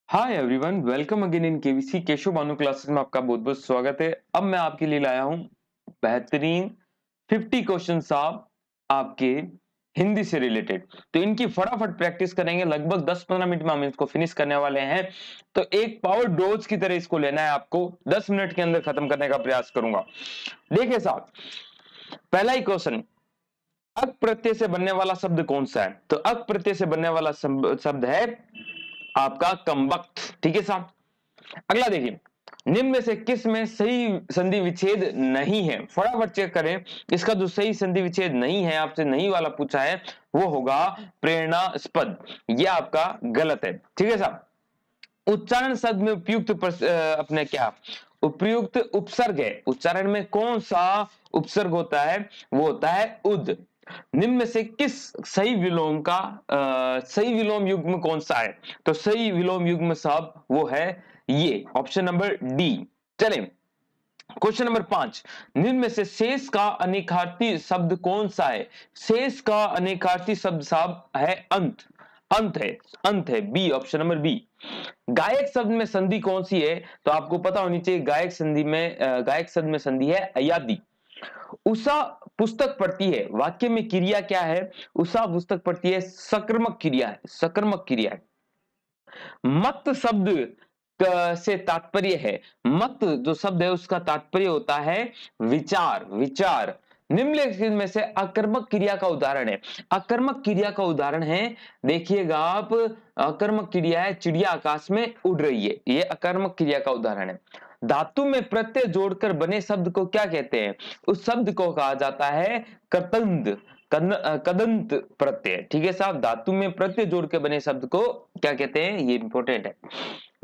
Hi everyone, welcome again in KVC Keshav Bhanu classes में आपका बहुत बहुत स्वागत है। अब मैं आपके लिए लाया हूं बेहतरीन 50 क्वेश्चन आपके हिंदी से रिलेटेड। तो इनकी फटाफट प्रैक्टिस करेंगे, लगभग 10-15 मिनट में हम इसको फिनिश करने वाले हैं। तो एक पावर डोज की तरह इसको लेना है, आपको 10 मिनट के अंदर खत्म करने का प्रयास करूंगा। देखिए साहब, पहला ही क्वेश्चन, अक प्रत्यय से बनने वाला शब्द कौन सा है? तो अक प्रत्यय से बनने वाला शब्द है आपका कमबख्त। ठीक है साहब। अगला देखिए, निम्न में से किस में सही संधि विच्छेद नहीं है? फटाफट चेक करें। इसका जो सही संधि विच्छेद नहीं है, आपसे नहीं वाला पूछा है, वो होगा प्रेरणास्पद। ये आपका गलत है। ठीक है साहब। उच्चारण शब्द में उपयुक्त अपने क्या उपयुक्त उपसर्ग है? उच्चारण में कौन सा उपसर्ग होता है? वो होता है उद। निम्न में से किस सही विलोम का सही विलोम युग्म कौन सा है? तो सही विलोम युग्म साहब वो है ये ऑप्शन नंबर डी। चलें, क्वेश्चन नंबर 5, निम्न में से शेष का अनेकार्थी शब्द कौन सा है? शेष का अनेकार्थी शब्द साहब है अंत। अंत है, अंत है, बी, ऑप्शन नंबर बी। गायक शब्द में संधि कौन सी है? तो आपको पता होनी चाहिए, गायक संधि में गायक शब्द में संधि है अयादि। उषा पुस्तक पढ़ती है, वाक्य में क्रिया क्या है? उषा पुस्तक पढ़ती है सकर्मक क्रिया है, सकर्मक क्रिया है। मत शब्द से तात्पर्य है, मत जो शब्द है उसका तात्पर्य होता है विचार, विचार। निम्नलिखित में से अकर्मक क्रिया का उदाहरण है। अकर्मक क्रिया का उदाहरण है, देखिएगा आप, अकर्मक क्रिया है चिड़िया आकाश में उड़ रही है, ये अकर्मक क्रिया का उदाहरण है। धातु में प्रत्यय जोड़कर बने शब्द को क्या कहते हैं? उस शब्द को कहा जाता है कर्तंद, कदंत प्रत्यय। ठीक है साहब। धातु में प्रत्यय जोड़ के बने शब्द को क्या कहते हैं? ये इंपॉर्टेंट है।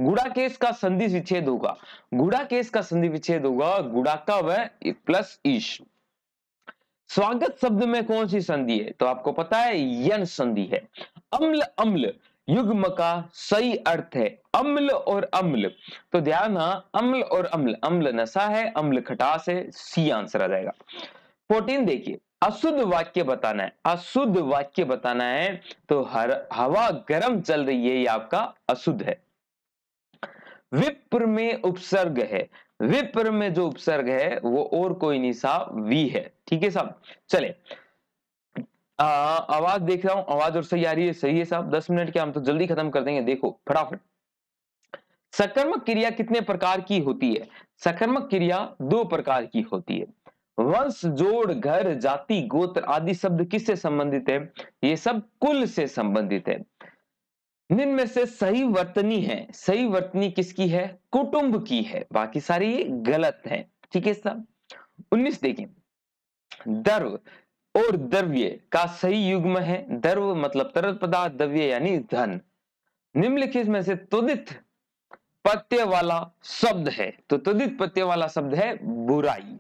गुणाकेश का संधि विच्छेद होगा, गुणाकेश का संधि विच्छेद होगा गुणाका व प्लस ईश। स्वागत शब्द में कौन सी संधि है? तो आपको पता है यन संधि है। अम्ल, अम्ल युग्म का सही अर्थ है अम्ल और अम्ल। तो ध्यान, अम्ल और अम्ल, अम्ल नशा है, अम्ल खटास है, सी आंसर आ जाएगा। 14 देखिए, अशुद्ध वाक्य बताना है, अशुद्ध वाक्य बताना है। तो हवा गर्म चल रही है, ये आपका अशुद्ध है। विप्र में उपसर्ग है, विप्र में जो उपसर्ग है वो और कोई नहीं साहब वी है। ठीक है साहब। चले, आवाज देख रहा हूं, आवाज और सही आ रही है? सही है साहब। 10 मिनट के हम तो जल्दी खत्म कर देंगे। देखो फटाफट, सकर्मक क्रिया कितने प्रकार की होती है? सकर्मक क्रिया 2 प्रकार की होती है। वंश, जोड़, घर, जाति, गोत्र आदि शब्द किससे संबंधित है? ये सब कुल से संबंधित है। निम्न में से सही वर्तनी है, सही वर्तनी किसकी है? कुटुंब की है, बाकी सारी गलत है। ठीक है साहब। 19 देखिए, द्रव और द्रव्य का सही युग्म है। द्रव मतलब तरल पदार्थ, द्रव्य यानी धन। निम्नलिखित में से तुदित प्रत्यय वाला शब्द है, तो तुदित प्रत्यय वाला शब्द है बुराई।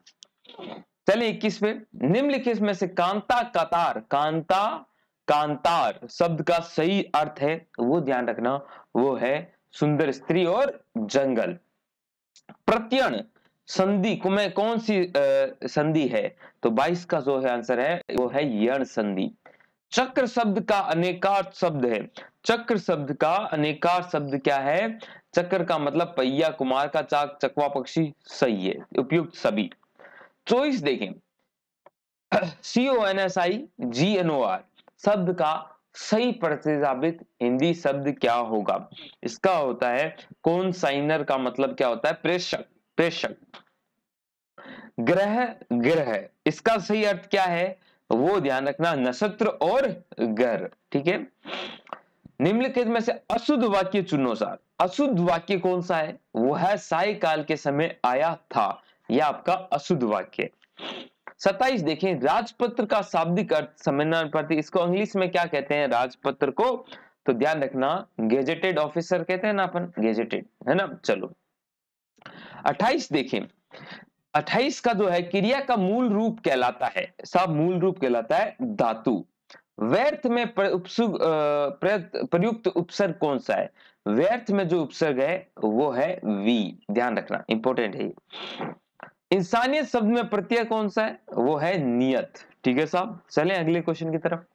चलिए 21 में, निम्नलिखित में से कांता, कतार, कांता, कांतार शब्द का सही अर्थ है, वो ध्यान रखना, वो है सुंदर स्त्री और जंगल। प्रत्यण संधि में कौन सी संधि है? तो 22 का जो है आंसर है वो है यण संधि। चक्र शब्द का अनेकार्थ शब्द है, चक्र शब्द का अनेकार्थ शब्द क्या है? चक्र का मतलब पहिया, कुमार का चाक, चकवा पक्षी, सही है, उपयुक्त सभी। 24 देखें, CONSI शब्द का सही प्रतिस्थापित हिंदी शब्द क्या होगा? इसका होता है कौन साइनर, का मतलब क्या होता है? प्रेषक, प्रेषक। ग्रह, ग्रह इसका सही अर्थ क्या है? वो ध्यान रखना, नक्षत्र और घर। ठीक है। निम्नलिखित में से अशुद्ध वाक्य चुनो सार। अशुद्ध वाक्य कौन सा है? वो है साय काल के समय आया था, यह आपका अशुद्ध वाक्य। 27 देखें, राजपत्र का शाब्दिक अर्थ समानार्थी, इसको इंग्लिश में क्या कहते हैं राजपत्र को? तो ध्यान रखना, गेजेटेड ऑफिसर कहते हैं ना अपन, गेजेटेड, है ना। चलो 28 देखें, 28 का जो है क्रिया का मूल रूप कहलाता है, सब मूल रूप कहलाता है धातु। व्यर्थ में प्रयुक्त उपसर्ग कौन सा है? व्यर्थ में जो उपसर्ग है वो है वी, ध्यान रखना, इंपॉर्टेंट है ये। इंसानियत शब्द में प्रत्यय कौन सा है? वो है नियत। ठीक है साहब। चलें अगले क्वेश्चन की तरफ।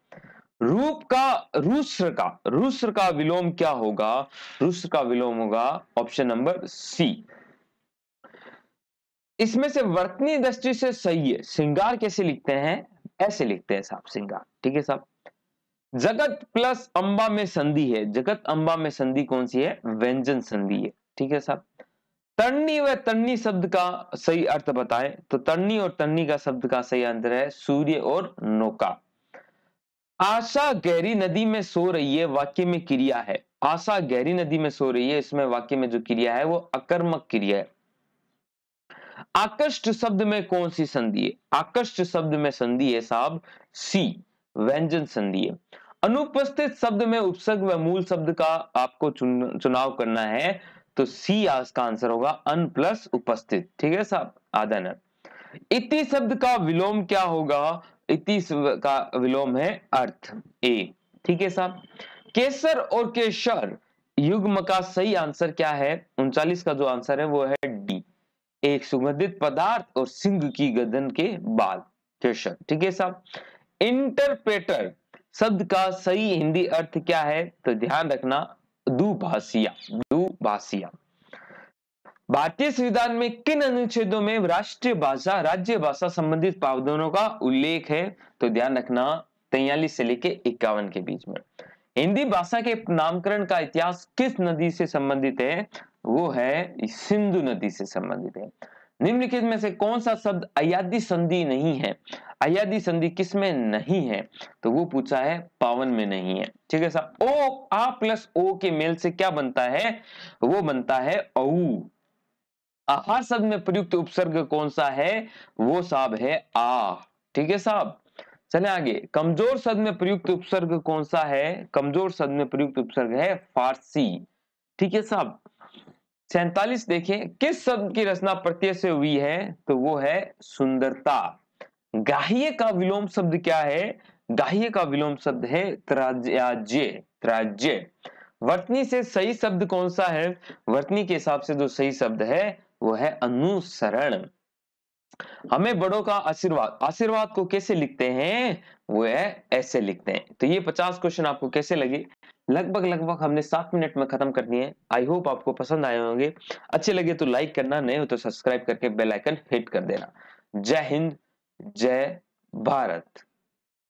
रूप का रुस्र का विलोम क्या होगा? रुस्र का विलोम होगा ऑप्शन नंबर सी। इसमें से वर्तनी दृष्टि से सही है। श्रृंगार कैसे लिखते हैं? ऐसे लिखते हैं साहब, श्रृंगार। ठीक है साहब। जगत प्लस अंबा में संधि है। जगत अंबा में संधि कौन सी है? व्यंजन संधि है। ठीक है साहब। तरनी व तरनी शब्द का सही अर्थ बताएं। तो तरनी और तरनी का शब्द का सही आंसर है सूर्य और नौका। आशा गहरी नदी में सो रही है, वाक्य में क्रिया है। आशा गहरी नदी में सो रही है, इसमें वाक्य में जो क्रिया है वो अकर्मक क्रिया है। आकृष्ट शब्द में कौन सी संधि है? आकृष्ट शब्द में संधि है साहब सी, व्यंजन संधि है। अनुपस्थित शब्द में उपसर्ग व मूल शब्द का आपको चुनाव करना है, तो सी का आंसर होगा अन प्लस उपस्थित। ठीक है साहब, आधा न। इति शब्द का विलोम क्या होगा? इति का विलोम है अर्थ, ए। ठीक है साहब। केसर और केशर युग्म का सही आंसर क्या है? 39 का जो आंसर है वो है डी, एक सुगंधित पदार्थ और सिंह की गर्दन के बाल, केशर। ठीक है साहब। इंटरप्रेटर शब्द का सही हिंदी अर्थ क्या है? तो ध्यान रखना, दुभाषिया, दुभाषिया। भारतीय संविधान में किन अनुच्छेदों में राष्ट्रीय भाषा राज्य भाषा संबंधित प्रावधानों का उल्लेख है? तो ध्यान रखना 43 से लेके 51 के बीच में। हिंदी भाषा के नामकरण का इतिहास किस नदी से संबंधित है? वो है सिंधु नदी से संबंधित है। निम्नलिखित में से कौन सा शब्द अयादी संधि नहीं है? अयादी संधि किस में नहीं है? तो वो पूछा है पावन में नहीं है। ठीक है साहब। ओ, आ प्लस ओ के मेल से क्या बनता है? वो बनता है औ। आहार शब्द में प्रयुक्त उपसर्ग कौन सा है? वो साहब है आ। ठीक है साहब। चले आगे। कमजोर शब्द में प्रयुक्त उपसर्ग कौन सा है? कमजोर शब्द में प्रयुक्त उपसर्ग है फारसी। ठीक है साहब। 47 देखें, किस शब्द की रचना प्रत्यय से हुई है? तो वो है सुंदरता। गाह्य का विलोम शब्द क्या है? गाह्य का विलोम शब्द है त्राज्य, त्राज्य। वर्तनी से सही शब्द कौन सा है? वर्तनी के हिसाब से जो सही शब्द है वो है अनुसरण। हमें बड़ों का आशीर्वाद, आशीर्वाद को कैसे लिखते हैं? वो है ऐसे लिखते हैं। तो ये 50 क्वेश्चन आपको कैसे लगे? लगभग हमने 7 मिनट में खत्म कर दिए। आई होप आपको पसंद आए होंगे। अच्छे लगे तो लाइक करना, नहीं हो तो सब्सक्राइब करके बेल आइकन हिट कर देना। जय हिंद, जय भारत।